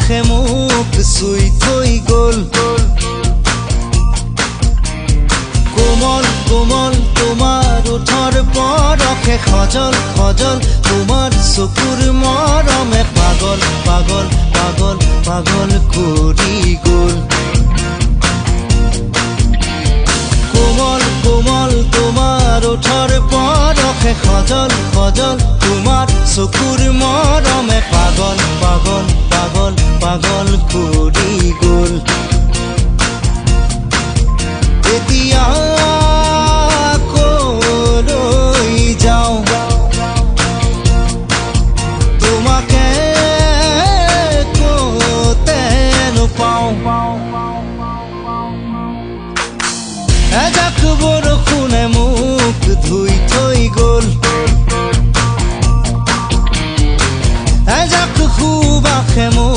আখে মোক চুই থৈ গ'ল। কোমল কোমল তোমাৰ ওঠৰ পৰশে সজল সজল, তোমাৰ চকুৰ মৰমে পাগল পাগল পাগল পাগল কৰি গ'ল। কোমল কোমল তোমাৰ ওঠৰ পৰশে সজল সজল, তোমাৰ চকুৰ মৰমে পাগল পাগল পাগল পাগল কৰি গ'ল। এতিয়া কলৈ যাওঁ তোমাকে কতে নোপাওঁ। এজাক বৰষুণে মোক ধুই থৈ গ'ল। এজাক সুবাসে মোক